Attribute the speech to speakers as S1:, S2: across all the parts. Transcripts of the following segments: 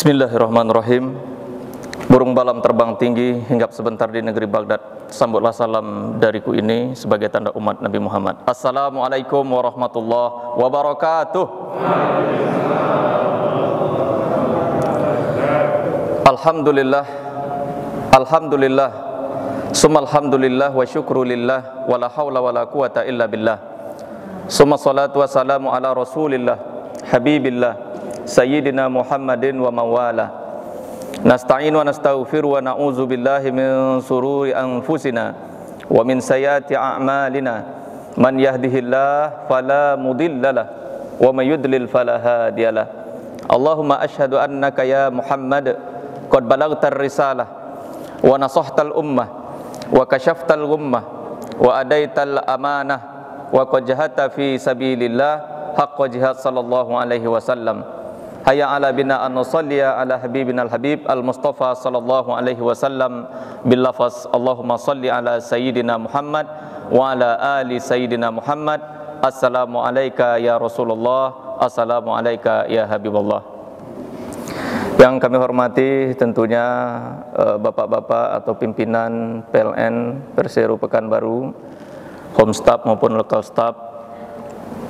S1: Bismillahirrahmanirrahim. Burung balam terbang tinggi hinggap sebentar di negeri Baghdad. Sambutlah salam dariku ini sebagai tanda umat Nabi Muhammad. Assalamualaikum warahmatullahi wabarakatuh. Alhamdulillah, alhamdulillah, summa alhamdulillah wa syukru lillah wa la hawla wa la quwata illa billah. Summa salatu wassalamu ala rasulillah habibillah Sayyidina Muhammadin wa mawala. Nasta'in wa nastaghfir wa na'udzu billahi min sururi anfusina wa min sayyiati a'malina. Man yahdihillahu fala mudhillalah wa may yudlil fala hadiyalah. Allahumma asyhadu annaka ya Muhammad qad balaghtar risalah wa nasahtal ummah wa kashaftal ghummah wa adaital amanah wa qad jahadta fi sabilillah haqqa jihad sallallahu alaihi wasallam. Hayya ala bina an nusalliya ala habibina al-habib al-mustafa sallallahu alaihi wasallam bil lafaz Allahumma salli ala sayyidina Muhammad wa ala ali sayyidina Muhammad. Assalamu alayka ya Rasulullah, assalamu alayka ya Habibullah. Yang kami hormati tentunya bapak-bapak atau pimpinan PLN Perseru Pekanbaru, home staff maupun local staff.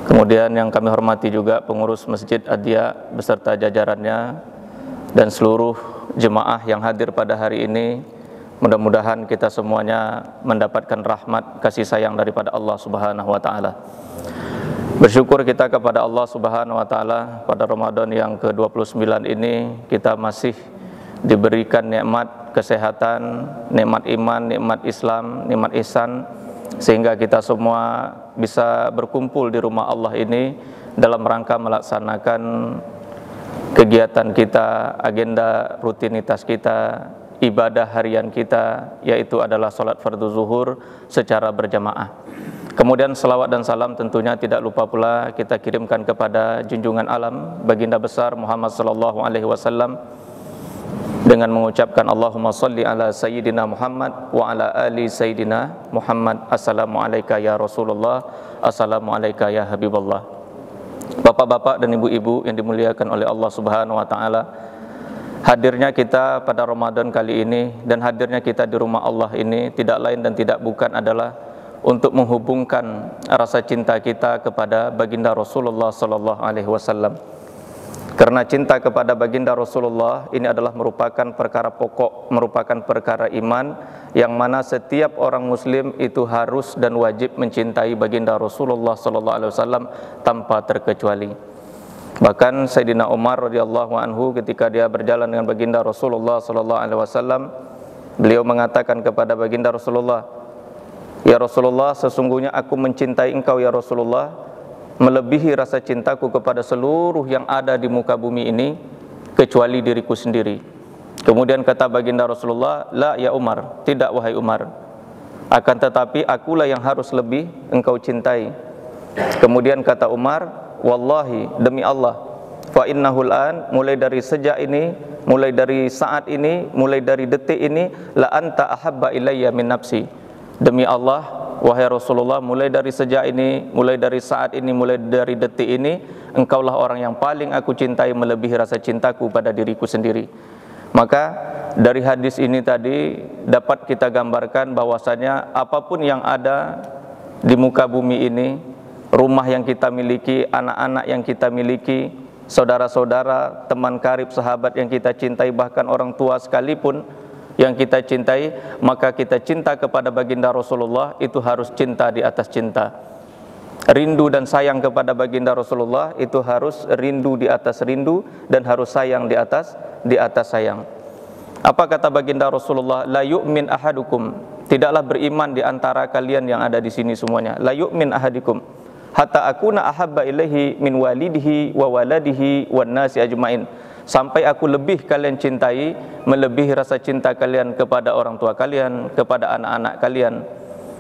S1: Kemudian yang kami hormati juga pengurus Masjid Adia beserta jajarannya dan seluruh jemaah yang hadir pada hari ini. Mudah-mudahan kita semuanya mendapatkan rahmat kasih sayang daripada Allah Subhanahu wa taala. Bersyukur kita kepada Allah Subhanahu wa taala pada Ramadan yang ke-29 ini kita masih diberikan nikmat kesehatan, nikmat iman, nikmat Islam, nikmat ihsan, sehingga kita semua bisa berkumpul di rumah Allah ini dalam rangka melaksanakan kegiatan kita, agenda rutinitas kita, ibadah harian kita, yaitu adalah salat fardu zuhur secara berjamaah. Kemudian salawat dan salam tentunya tidak lupa pula kita kirimkan kepada junjungan alam baginda besar Muhammad sallallahu alaihi wasallam dengan mengucapkan Allahumma salli ala sayyidina Muhammad wa ala ali sayyidina Muhammad. Assalamu alayka ya Rasulullah, assalamu alayka ya Habibullah. Bapak-bapak dan ibu-ibu yang dimuliakan oleh Allah Subhanahu wa taala, hadirnya kita pada Ramadan kali ini dan hadirnya kita di rumah Allah ini tidak lain dan tidak bukan adalah untuk menghubungkan rasa cinta kita kepada baginda Rasulullah sallallahu alaihi wasallam. Karena cinta kepada baginda Rasulullah ini adalah merupakan perkara pokok, merupakan perkara iman yang mana setiap orang muslim itu harus dan wajib mencintai baginda Rasulullah sallallahu alaihi wasallam tanpa terkecuali. Bahkan Sayyidina Umar radhiyallahu anhu ketika dia berjalan dengan baginda Rasulullah sallallahu alaihi wasallam, beliau mengatakan kepada baginda Rasulullah, "Ya Rasulullah, sesungguhnya aku mencintai engkau ya Rasulullah melebihi rasa cintaku kepada seluruh yang ada di muka bumi ini kecuali diriku sendiri." Kemudian kata baginda Rasulullah, "La ya Umar, tidak wahai Umar, akan tetapi akulah yang harus lebih engkau cintai." Kemudian kata Umar, "Wallahi, demi Allah, fa innahul an, mulai dari sejak ini, mulai dari saat ini, mulai dari detik ini, la anta ahabba ilayya min nafsi." Demi Allah, wahai Rasulullah, mulai dari sejak ini, mulai dari saat ini, mulai dari detik ini, engkaulah orang yang paling aku cintai melebihi rasa cintaku pada diriku sendiri. Maka dari hadis ini tadi dapat kita gambarkan bahwasanya apapun yang ada di muka bumi ini, rumah yang kita miliki, anak-anak yang kita miliki, saudara-saudara, teman karib, sahabat yang kita cintai, bahkan orang tua sekalipun yang kita cintai, maka kita cinta kepada baginda Rasulullah itu harus cinta di atas cinta. Rindu dan sayang kepada baginda Rasulullah itu harus rindu di atas rindu dan harus sayang di atas sayang. Apa kata baginda Rasulullah? La yu'min ahadukum, tidaklah beriman di antara kalian yang ada di sini semuanya. La yu'min ahadukum hatta akuna ahabba ilaihi min walidihi wa waladihi wan nasi ajmain. Sampai aku lebih kalian cintai, melebihi rasa cinta kalian kepada orang tua kalian, kepada anak-anak kalian.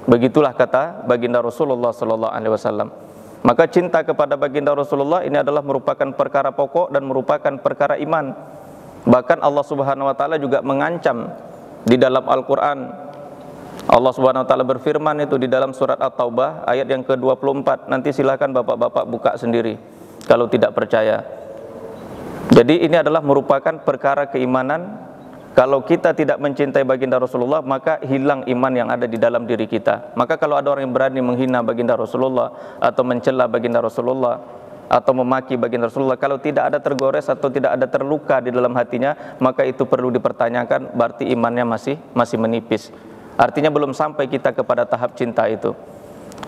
S1: Begitulah kata baginda Rasulullah sallallahu alaihi wasallam. Maka cinta kepada baginda Rasulullah ini adalah merupakan perkara pokok dan merupakan perkara iman. Bahkan Allah Subhanahu wa taala juga mengancam di dalam Al-Qur'an. Allah Subhanahu wa taala berfirman itu di dalam surat At-Taubah ayat yang ke-24. Nanti silakan bapak-bapak buka sendiri kalau tidak percaya. Jadi ini adalah merupakan perkara keimanan. Kalau kita tidak mencintai baginda Rasulullah, maka hilang iman yang ada di dalam diri kita. Maka kalau ada orang yang berani menghina baginda Rasulullah, atau mencela baginda Rasulullah, atau memaki baginda Rasulullah, kalau tidak ada tergores atau tidak ada terluka di dalam hatinya, maka itu perlu dipertanyakan, berarti imannya masih menipis. Artinya belum sampai kita kepada tahap cinta itu.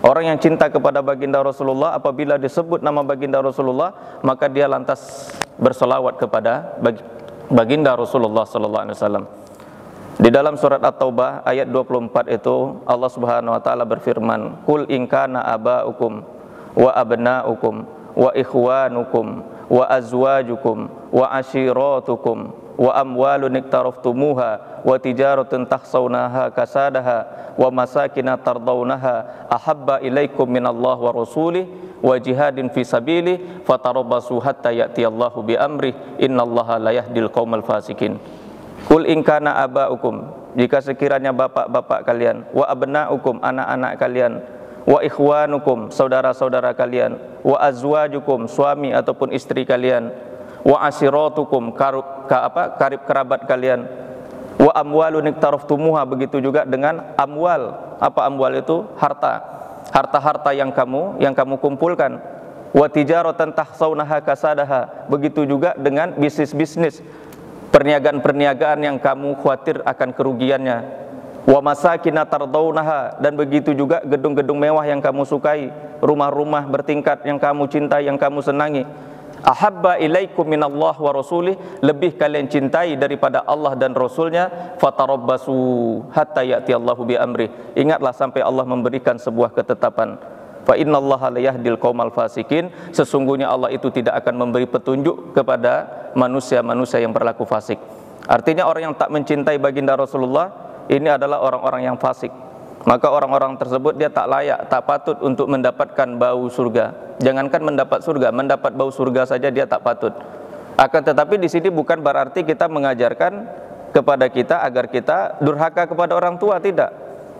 S1: Orang yang cinta kepada baginda Rasulullah, apabila disebut nama baginda Rasulullah, maka dia lantas berselawat kepada baginda Rasulullah sallallahu alaihi wasallam. Di dalam surat At-Taubah ayat 24 itu Allah Subhanahu wa taala berfirman, "Qul in kana aba'ukum wa abna'ukum wa ikhwanukum wa azwajukum wa ashiratukum wa amwalun iktaraftumuha wa tijaratun takhsawnaha kasadaha wa masakina tardawnaha ahabba ilaikum minallah wa rasulih wa jihadin fi sabilih fatarabbasu hatta ya'tiyallahu bi amrih innallaha la yahdil qaumal fasikin." Qul in kana aba'ukum, jika sekiranya bapak-bapak kalian, wa abna'ukum, anak-anak kalian, wa ikhwanukum, saudara-saudara kalian, wa azwajukum, suami ataupun istri kalian, wa asiratukum, karib kerabat kalian, wa amwalun iktaraftumuha, begitu juga dengan amwal. Apa amwal itu? Harta yang kamu kumpulkan. Wa tijaratan takhsawnaha kasadaha, begitu juga dengan bisnis-bisnis, perniagaan-perniagaan yang kamu khawatir akan kerugiannya. Wa masakina tardawnaha, dan begitu juga gedung-gedung mewah yang kamu sukai, rumah-rumah bertingkat yang kamu cintai, yang kamu senangi. Ahabba ilaikum minallah wa rasulih, lebih kalian cintai daripada Allah dan Rasulnya. Fatarabbasu hatta ya'tiyallahu bi amrih, ingatlah sampai Allah memberikan sebuah ketetapan. Fa innallaha la yahdil qaumal fasikin, sesungguhnya Allah itu tidak akan memberi petunjuk kepada manusia-manusia yang berlaku fasik. Artinya orang yang tak mencintai baginda Rasulullah, ini adalah orang-orang yang fasik. Maka orang-orang tersebut dia tak layak, tak patut untuk mendapatkan bau surga. Jangankan mendapat surga, mendapat bau surga saja dia tak patut. Akan tetapi di sini bukan berarti kita mengajarkan kepada kita agar kita durhaka kepada orang tua, tidak.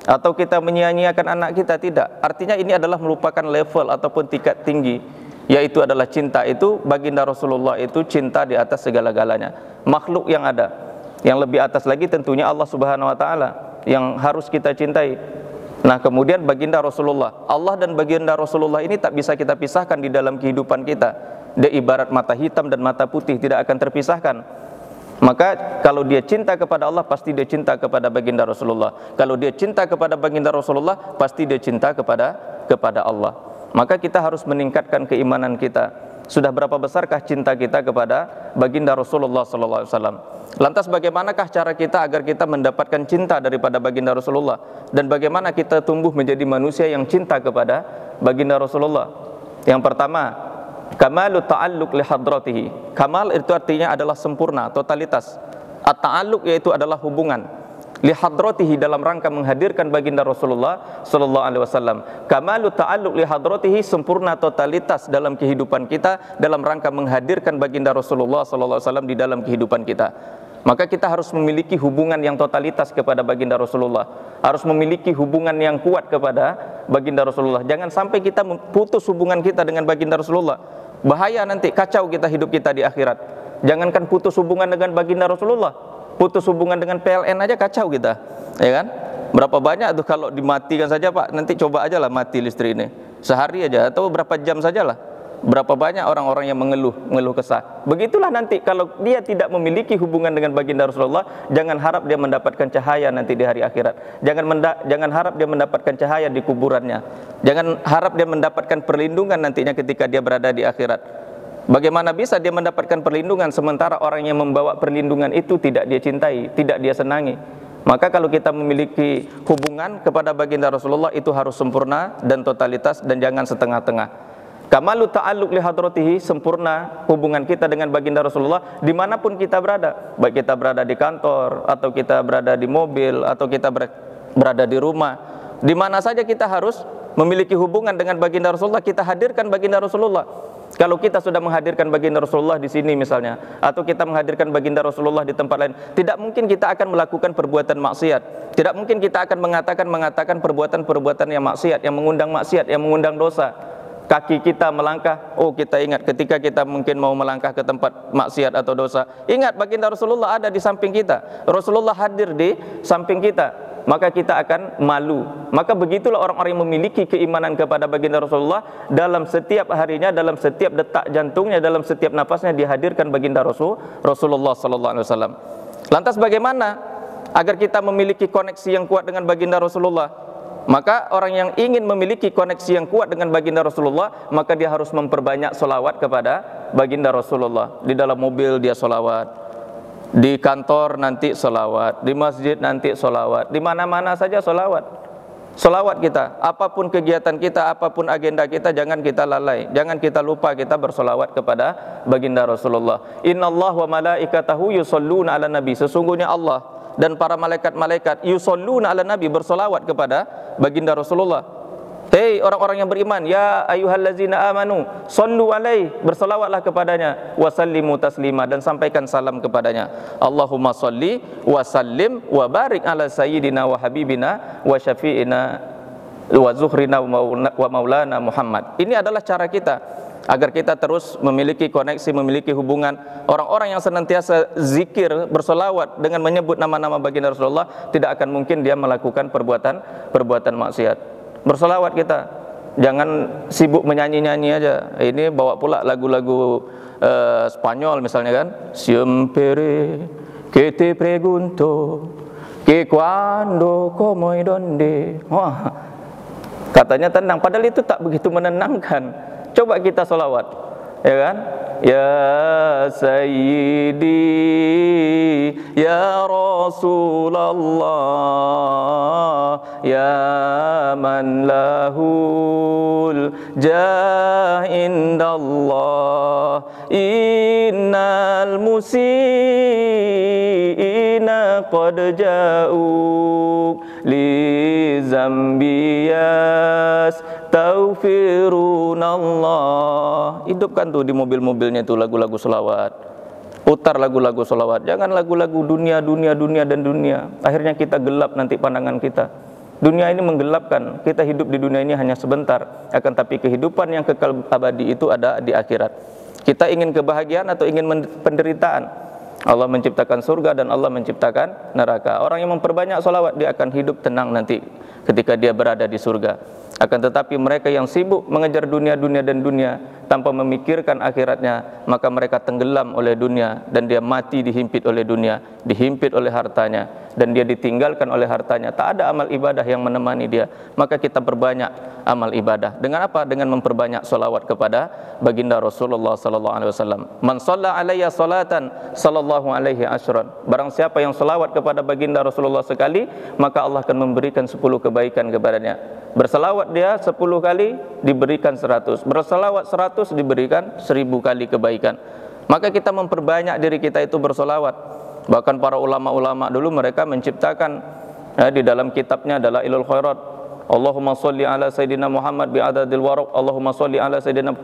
S1: Atau kita menyia-nyiakan anak kita, tidak. Artinya ini adalah merupakan level ataupun tingkat tinggi, yaitu adalah cinta itu. Baginda Rasulullah itu cinta di atas segala-galanya. Makhluk yang ada, yang lebih atas lagi tentunya Allah Subhanahu wa taala yang harus kita cintai. Nah, kemudian baginda Rasulullah, Allah dan baginda Rasulullah ini tak bisa kita pisahkan di dalam kehidupan kita. Dia ibarat mata hitam dan mata putih, tidak akan terpisahkan. Maka kalau dia cinta kepada Allah, pasti dia cinta kepada baginda Rasulullah. Kalau dia cinta kepada baginda Rasulullah, pasti dia cinta kepada Allah. Maka kita harus meningkatkan keimanan kita. Sudah berapa besarkah cinta kita kepada baginda Rasulullah sallallahu alaihi wasallam? Lantas bagaimanakah cara kita agar kita mendapatkan cinta daripada baginda Rasulullah? Dan bagaimana kita tumbuh menjadi manusia yang cinta kepada baginda Rasulullah? Yang pertama, kamalu ta'alluq li hadratihi. Kamal itu artinya adalah sempurna, totalitas. At-ta'alluq yaitu adalah hubungan. Li hadratihi, dalam rangka menghadirkan baginda Rasulullah sallallahu alaihi wasallam. Kamalu ta'alluq li hadratihi, sempurna totalitas dalam kehidupan kita dalam rangka menghadirkan baginda Rasulullah sallallahu alaihi wasallam di dalam kehidupan kita. Maka kita harus memiliki hubungan yang totalitas kepada baginda Rasulullah, harus memiliki hubungan yang kuat kepada baginda Rasulullah. Jangan sampai kita putus hubungan kita dengan baginda Rasulullah. Bahaya, nanti kacau kita hidup kita di akhirat. Jangankan putus hubungan dengan baginda Rasulullah, putus hubungan dengan PLN aja kacau kita, ya kan? Berapa banyak tuh kalau dimatikan saja, Pak, nanti coba aja lah mati listrik ini sehari aja atau berapa jam sajalah. Berapa banyak orang-orang yang mengeluh kesah. Begitulah nanti kalau dia tidak memiliki hubungan dengan baginda Rasulullah, jangan harap dia mendapatkan cahaya nanti di hari akhirat. Jangan harap dia mendapatkan cahaya di kuburannya. Jangan harap dia mendapatkan perlindungan nantinya ketika dia berada di akhirat. Bagaimana bisa dia mendapatkan perlindungan sementara orang yang membawa perlindungan itu tidak dia cintai, tidak dia senangi? Maka kalau kita memiliki hubungan kepada baginda Rasulullah, itu harus sempurna dan totalitas, dan jangan setengah-tengah. Kamalu ta'alluq li hadratihi, sempurna hubungan kita dengan baginda Rasulullah dimanapun kita berada. Baik kita berada di kantor, atau kita berada di mobil, atau kita berada di rumah. Di mana saja kita harus memiliki hubungan dengan baginda Rasulullah, kita hadirkan baginda Rasulullah. Kalau kita sudah menghadirkan baginda Rasulullah di sini misalnya, atau kita menghadirkan baginda Rasulullah di tempat lain, tidak mungkin kita akan melakukan perbuatan maksiat. Tidak mungkin kita akan mengatakan perbuatan-perbuatan yang maksiat, yang mengundang maksiat, yang mengundang dosa. kaki kita melangkah, oh kita ingat ketika kita mungkin mau melangkah ke tempat maksiat atau dosa, ingat baginda Rasulullah ada di samping kita, Rasulullah hadir di samping kita, maka kita akan malu. Maka begitulah orang-orang yang memiliki keimanan kepada baginda Rasulullah, dalam setiap harinya, dalam setiap detak jantungnya, dalam setiap nafasnya dihadirkan baginda Rasulullah sallallahu alaihi wasallam. Lantas bagaimana agar kita memiliki koneksi yang kuat dengan baginda Rasulullah? Maka orang yang ingin memiliki koneksi yang kuat dengan baginda Rasulullah, maka dia harus memperbanyak solawat kepada baginda Rasulullah. Di dalam mobil dia solawat, di kantor nanti solawat, di masjid nanti solawat, di mana-mana saja solawat. Solawat kita, apapun kegiatan kita, apapun agenda kita, jangan kita lalai, jangan kita lupa kita bersolawat kepada baginda Rasulullah. Innallaha wa malaikatahu yusholluna ala nabi. Sesungguhnya Allah dan para malaikat-malaikat yusholluna ala nabi, bersolawat kepada baginda Rasulullah. Hei orang-orang yang beriman, ya ayyuhallazina amanu shollu alaihi, bersolawatlah kepadanya, wasallimu taslima, dan sampaikan salam kepadanya. Allahumma sholli wa sallim wa barik ala sayyidina wa habibina wa syafi'ina wa zuhrina wa maulana Muhammad. Ini adalah cara kita agar kita terus memiliki koneksi, memiliki hubungan. Orang-orang yang senantiasa zikir, bersolawat dengan menyebut nama-nama baginda Rasulullah, tidak akan mungkin dia melakukan perbuatan maksiat. Bersolawat kita, jangan sibuk menyanyi-nyanyi aja. Ini bawa pula lagu-lagu Spanyol misalnya kan, siempre que te pregunto que cuando como y donde. Wah, katanya tenang, padahal itu tak begitu menenangkan. Coba kita solawat, ya kan? Ya Sayyidi, Ya Rasulullah, Ya man lahul jah indallah, innal musiina qad ja'uk li zambiyas taufirunallah. Hidupkan tuh di mobil-mobilnya tuh lagu-lagu selawat, putar lagu-lagu selawat. Jangan lagu-lagu dunia dan dunia. Akhirnya kita gelap nanti pandangan kita. Dunia ini menggelapkan. Kita hidup di dunia ini hanya sebentar, akan tapi kehidupan yang kekal abadi itu ada di akhirat. Kita ingin kebahagiaan atau ingin penderitaan? Allah menciptakan surga dan Allah menciptakan neraka. Orang yang memperbanyak salawat, dia akan hidup tenang nanti ketika dia berada di surga. Akan tetapi mereka yang sibuk mengejar dunia dan dunia tanpa memikirkan akhiratnya, maka mereka tenggelam oleh dunia dan dia mati dihimpit oleh dunia, dihimpit oleh hartanya, dan dia ditinggalkan oleh hartanya. Tak ada amal ibadah yang menemani dia. Maka kita perbanyak amal ibadah. Dengan apa? Dengan memperbanyak salawat kepada baginda Rasulullah sallallahu alaihi wasallam. Man shalla alayya salatan sallallahu alaihi asyran. Barang siapa yang salawat kepada baginda Rasulullah sekali, maka Allah akan memberikan 10 kebaikan kepadanya. Bersalawat dia 10 kali, diberikan 100. Bersalawat 100, diberikan 1000 kali kebaikan. Maka kita memperbanyak diri kita itu bersalawat. Bahkan para ulama-ulama dulu mereka menciptakan di dalam kitabnya adalah Ilul Khairat, Allahumma sholli ala Sayyidina Muhammad bi'adadil waraq. Allahumma sholli ala Sayyidina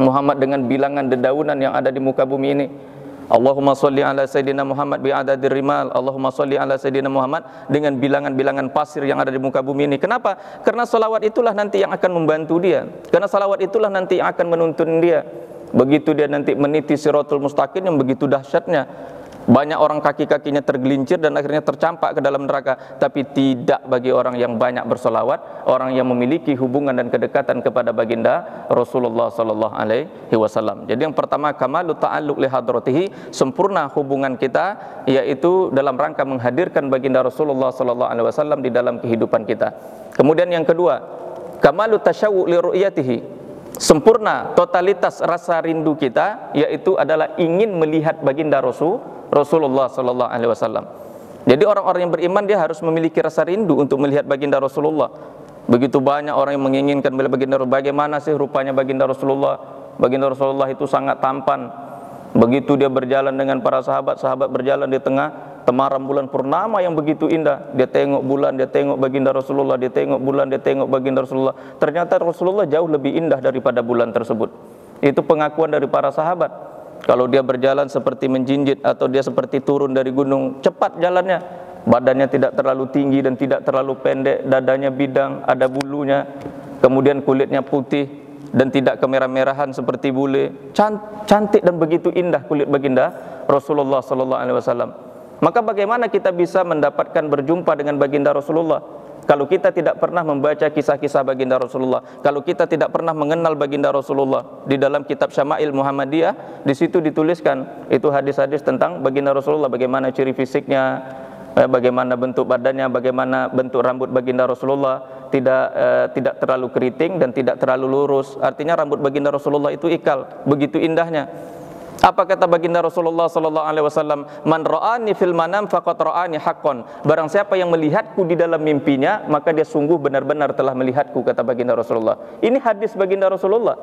S1: Muhammad dengan bilangan dedaunan yang ada di muka bumi ini. Allahumma sholli ala Sayyidina Muhammad bi'adadir rimal. Allahumma sholli ala Sayyidina Muhammad dengan bilangan-bilangan pasir yang ada di muka bumi ini. Kenapa? Karena salawat itulah nanti yang akan membantu dia. Karena salawat itulah nanti yang akan menuntun dia. Begitu dia nanti meniti siratul mustaqim yang begitu dahsyatnya, banyak orang kaki-kakinya tergelincir dan akhirnya tercampak ke dalam neraka. Tapi tidak bagi orang yang banyak bersolawat, orang yang memiliki hubungan dan kedekatan kepada baginda Rasulullah sallallahu alaihi wasallam. Jadi yang pertama, kamalut ta'alluq li hadratihi, sempurna hubungan kita, yaitu dalam rangka menghadirkan baginda Rasulullah sallallahu alaihi wasallam di dalam kehidupan kita. Kemudian yang kedua, kamalut tasyawwu li ru'yatihi, sempurna totalitas rasa rindu kita, yaitu adalah ingin melihat baginda Rasulullah sallallahu alaihi wasallam. Jadi orang-orang yang beriman dia harus memiliki rasa rindu untuk melihat baginda Rasulullah. Begitu banyak orang yang menginginkan melihat baginda Rasulullah. Bagaimana sih rupanya baginda Rasulullah? Baginda Rasulullah itu sangat tampan. Begitu dia berjalan dengan para sahabat, sahabat berjalan di tengah temaram bulan purnama yang begitu indah. Dia tengok bulan, dia tengok baginda Rasulullah, dia tengok bulan, dia tengok baginda Rasulullah. Ternyata Rasulullah jauh lebih indah daripada bulan tersebut. Itu pengakuan dari para sahabat. Kalau dia berjalan seperti menjinjit atau dia seperti turun dari gunung, cepat jalannya. Badannya tidak terlalu tinggi dan tidak terlalu pendek, dadanya bidang, ada bulunya, kemudian kulitnya putih, dan tidak kemerah-merahan seperti bule. Cantik dan begitu indah kulit baginda Rasulullah sallallahu alaihi wasallam. Maka bagaimana kita bisa mendapatkan berjumpa dengan baginda Rasulullah kalau kita tidak pernah membaca kisah-kisah baginda Rasulullah, kalau kita tidak pernah mengenal baginda Rasulullah? Di dalam kitab Syama'il Muhammadiyah, di situ dituliskan itu hadis-hadis tentang baginda Rasulullah, bagaimana ciri fisiknya, bagaimana bentuk badannya, bagaimana bentuk rambut baginda Rasulullah, tidak terlalu keriting dan tidak terlalu lurus. Artinya rambut baginda Rasulullah itu ikal, begitu indahnya. Apa kata baginda Rasulullah sallallahu alaihi wasallam? Man ra'ani fil manam faqad ra'ani haqqan. Barang siapa yang melihatku di dalam mimpinya, maka dia sungguh benar-benar telah melihatku, kata baginda Rasulullah. Ini hadis baginda Rasulullah.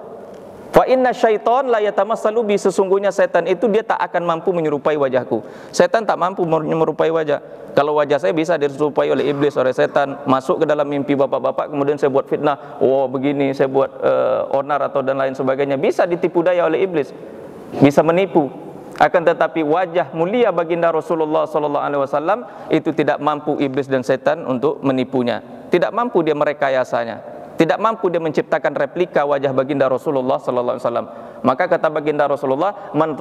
S1: Fa inna syaitan la yatamassalu bi, sesungguhnya setan itu dia tak akan mampu menyerupai wajahku. Setan tak mampu menyerupai wajah. Kalau wajah saya bisa diserupai oleh iblis, oleh setan, masuk ke dalam mimpi bapak-bapak, kemudian saya buat fitnah, oh begini, saya buat onar atau dan lain sebagainya, bisa ditipu daya oleh iblis, bisa menipu. Akan tetapi wajah mulia baginda Rasulullah sallallahu alaihi wasallam itu tidak mampu iblis dan setan untuk menipunya. Tidak mampu dia merekayasanya. Tidak mampu dia menciptakan replika wajah baginda Rasulullah sallallahu alaihi wasallam. Maka kata baginda Rasulullah, man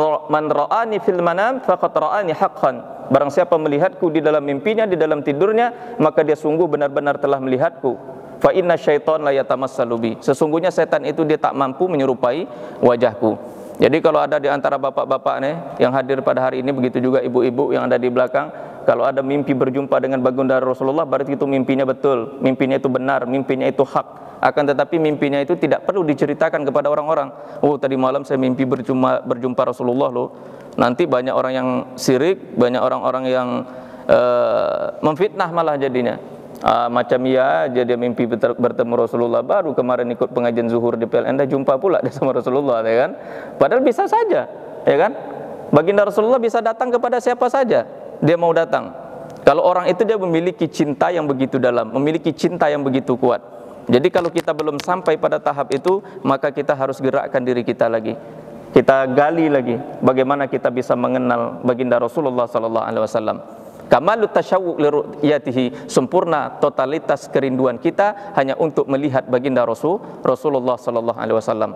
S1: ra'ani fil manam faqad ra'ani haqqan. Barang siapa melihatku di dalam mimpinya, di dalam tidurnya, maka dia sungguh benar-benar telah melihatku. Fa inna syaitan la yatamassalu bi. Sesungguhnya setan itu dia tak mampu menyerupai wajahku. Jadi kalau ada di antara bapak-bapak nih yang hadir pada hari ini, begitu juga ibu-ibu yang ada di belakang, kalau ada mimpi berjumpa dengan baginda Rasulullah, berarti itu mimpinya betul, mimpinya itu benar, mimpinya itu hak. Akan tetapi mimpinya itu tidak perlu diceritakan kepada orang-orang. Oh, tadi malam saya mimpi berjumpa Rasulullah loh. Nanti banyak orang yang sirik, banyak orang-orang yang memfitnah malah jadinya. Macam ya, dia mimpi bertemu Rasulullah, baru kemarin ikut pengajian zuhur di PLN, dah jumpa pula dia sama Rasulullah, ya kan? Padahal bisa saja, ya kan? Baginda Rasulullah bisa datang kepada siapa saja dia mau datang. Kalau orang itu dia memiliki cinta yang begitu dalam, memiliki cinta yang begitu kuat. Jadi kalau kita belum sampai pada tahap itu, maka kita harus gerakkan diri kita lagi. Kita gali lagi bagaimana kita bisa mengenal baginda Rasulullah sallallahu alaihi wasallam. Kamalut tasyawuq li ru'yatihi, sempurna totalitas kerinduan kita hanya untuk melihat baginda Rasulullah sallallahu alaihi wasallam.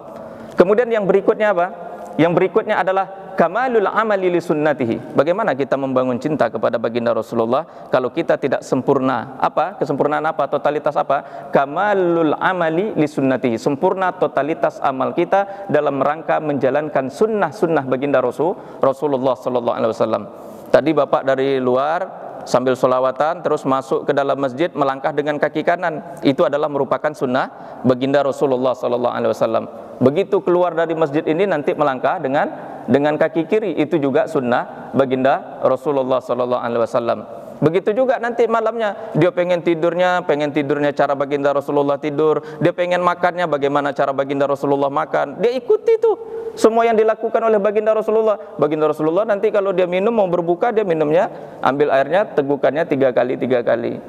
S1: Kemudian yang berikutnya apa? Yang berikutnya adalah kamalul amali li sunnatihi. Bagaimana kita membangun cinta kepada baginda Rasulullah kalau kita tidak sempurna? Apa? Kesempurnaan apa? Totalitas apa? Kamalul amali li sunnatihi. Sempurna totalitas amal kita dalam rangka menjalankan sunnah-sunnah baginda Rasulullah sallallahu alaihi wasallam. Tadi bapak dari luar sambil sholawatan terus masuk ke dalam masjid melangkah dengan kaki kanan, itu adalah merupakan sunnah baginda Rasulullah sallallahu alaihi wasallam. Begitu keluar dari masjid ini nanti melangkah dengan kaki kiri, itu juga sunnah baginda Rasulullah sallallahu alaihi wasallam. Begitu juga nanti malamnya dia pengen tidurnya cara baginda Rasulullah tidur, dia pengen makannya bagaimana cara baginda Rasulullah makan, dia ikuti itu semua yang dilakukan oleh baginda Rasulullah. Baginda Rasulullah nanti kalau dia minum, mau berbuka, dia minumnya, ambil airnya, tegukannya 3 kali,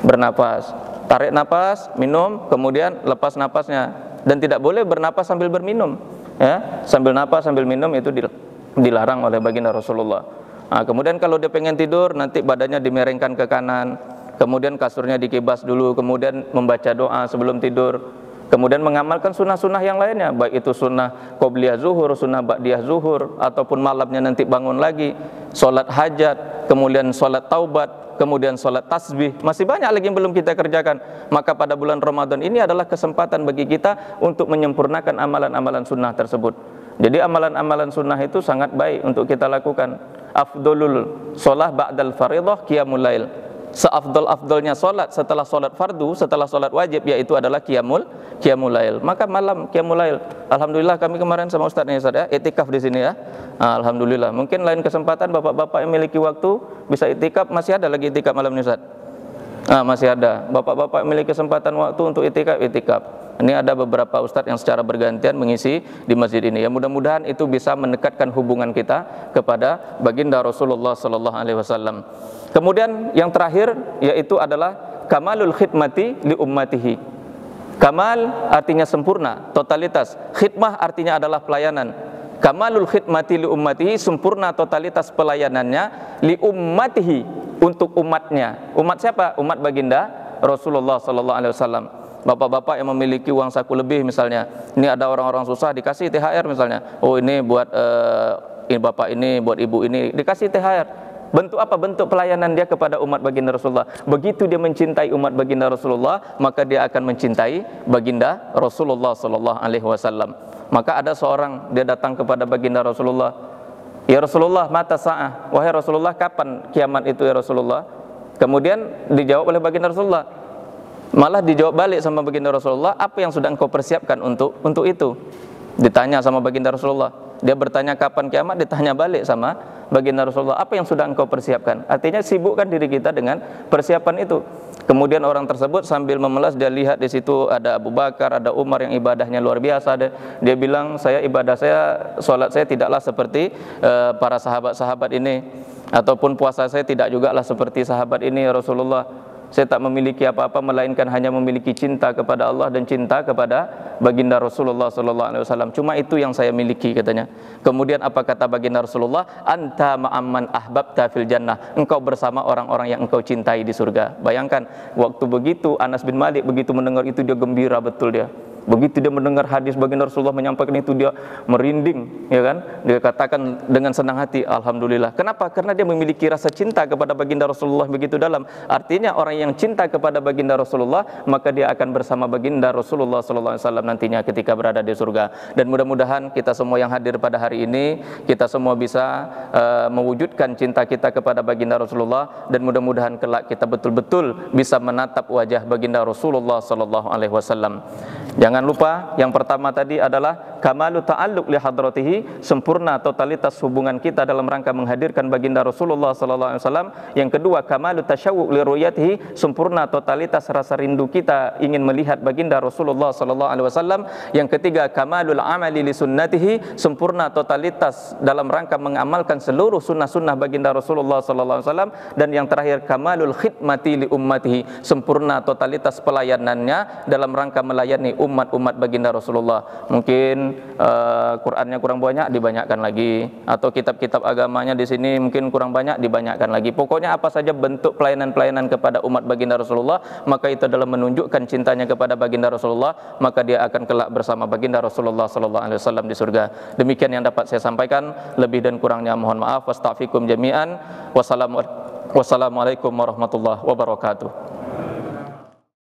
S1: bernapas, tarik napas, minum, kemudian lepas napasnya, dan tidak boleh bernapas sambil berminum, ya, sambil napas sambil minum itu dilarang oleh baginda Rasulullah. Nah, kemudian kalau dia pengen tidur, nanti badannya dimerengkan ke kanan, kemudian kasurnya dikibas dulu, kemudian membaca doa sebelum tidur, kemudian mengamalkan sunnah-sunnah yang lainnya, baik itu sunnah qobliyah zuhur, sunnah ba'diyah zuhur, ataupun malamnya nanti bangun lagi, sholat hajat, kemudian sholat taubat, kemudian sholat tasbih, masih banyak lagi yang belum kita kerjakan. Maka pada bulan Ramadan ini adalah kesempatan bagi kita untuk menyempurnakan amalan-amalan sunnah tersebut. Jadi amalan-amalan sunnah itu sangat baik untuk kita lakukan. Afdolul sholah ba'dal faridah qiyamul lail. Seafdol-afdolnya solat setelah solat fardu, setelah solat wajib, yaitu adalah qiyamul lail. Maka malam qiyamul lail. Alhamdulillah kami kemarin sama Ustadznya Ustadz ya, itikaf di sini ya. Alhamdulillah. Mungkin lain kesempatan bapak-bapak yang memiliki waktu bisa itikaf, masih ada lagi itikaf malam ini Ustadz. Masih ada. Bapak-bapak memiliki kesempatan waktu untuk itikaf. Ini ada beberapa ustadz yang secara bergantian mengisi di masjid ini. Ya, mudah-mudahan itu bisa mendekatkan hubungan kita kepada baginda Rasulullah sallallahu alaihi wasallam. Kemudian yang terakhir yaitu adalah kamalul khidmati li ummatihi. Kamal artinya sempurna, totalitas. Khidmah artinya adalah pelayanan. Kamalul khidmati li ummatihi, sempurna totalitas pelayanannya li ummatihi, untuk umatnya. Umat siapa? Umat baginda Rasulullah sallallahu alaihi wasallam. bapak-bapak yang memiliki uang saku lebih misalnya, ini ada orang-orang susah dikasih THR misalnya, oh ini buat ini bapak ini, buat ibu ini, dikasih THR. Bentuk apa? Bentuk pelayanan dia kepada umat baginda Rasulullah. Begitu dia mencintai umat baginda Rasulullah, maka dia akan mencintai baginda Rasulullah sallallahu alaihi wasallam. Maka ada seorang, dia datang kepada baginda Rasulullah, ya Rasulullah, mata sa'ah, wahai Rasulullah, kapan kiamat itu ya Rasulullah? Kemudian dijawab oleh baginda Rasulullah, malah dijawab balik sama baginda Rasulullah, apa yang sudah engkau persiapkan untuk itu? Ditanya sama baginda Rasulullah, dia bertanya kapan kiamat, ditanya balik sama baginda Rasulullah, apa yang sudah engkau persiapkan? Artinya sibukkan diri kita dengan persiapan itu. Kemudian orang tersebut sambil memelas, dia lihat di situ ada Abu Bakar, ada Umar yang ibadahnya luar biasa. Dia bilang, ibadah saya, sholat saya tidaklah seperti para sahabat-sahabat ini, ataupun puasa saya tidak juga lah seperti sahabat ini ya Rasulullah. Saya tak memiliki apa-apa melainkan hanya memiliki cinta kepada Allah dan cinta kepada baginda Rasulullah sallallahu alaihi wasallam. Cuma itu yang saya miliki, katanya. Kemudian apa kata baginda Rasulullah? Anta ma'amman ahbabta fil jannah. Engkau bersama orang-orang yang engkau cintai di surga. Bayangkan, waktu begitu Anas bin Malik begitu mendengar itu, dia gembira betul dia. Begitu dia mendengar hadis baginda Rasulullah menyampaikan itu, dia merinding, ya kan? Dia katakan dengan senang hati, alhamdulillah. Kenapa? Karena dia memiliki rasa cinta kepada baginda Rasulullah begitu dalam. Artinya orang yang cinta kepada baginda Rasulullah, maka dia akan bersama baginda Rasulullah sallallahu alaihi wasallam nantinya ketika berada di surga. Dan mudah-mudahan kita semua yang hadir pada hari ini, kita semua bisa mewujudkan cinta kita kepada baginda Rasulullah, dan mudah-mudahan kelak kita betul-betul bisa menatap wajah baginda Rasulullah sallallahu alaihi wasallam. Jangan lupa, yang pertama tadi adalah kamalu ta'alluq li hadratihi, sempurna totalitas hubungan kita dalam rangka menghadirkan baginda Rasulullah sallallahu alaihi wasallam. Yang kedua, kamalu tasyawuq li ru'yatihi, sempurna totalitas rasa rindu kita ingin melihat baginda Rasulullah sallallahu alaihi wasallam. Yang ketiga, kamalul amali li sunnatihi, sempurna totalitas dalam rangka mengamalkan seluruh sunnah-sunnah baginda Rasulullah sallallahu alaihi wasallam. Dan yang terakhir, kamalul khidmati li ummatihi, sempurna totalitas pelayanannya dalam rangka melayani umat-umat baginda Rasulullah. Mungkin Qurannya kurang banyak, dibanyakkan lagi, atau kitab-kitab agamanya di sini mungkin kurang banyak, dibanyakkan lagi. Pokoknya apa saja bentuk pelayanan-pelayanan kepada umat baginda Rasulullah, maka itu adalah menunjukkan cintanya kepada baginda Rasulullah, maka dia akan kelak bersama baginda Rasulullah sallallahu alaihi wasallam di surga. Demikian yang dapat saya sampaikan, lebih dan kurangnya mohon maaf. Wastaghfirukum jami'an. Wassalamualaikum warahmatullahi wabarakatuh.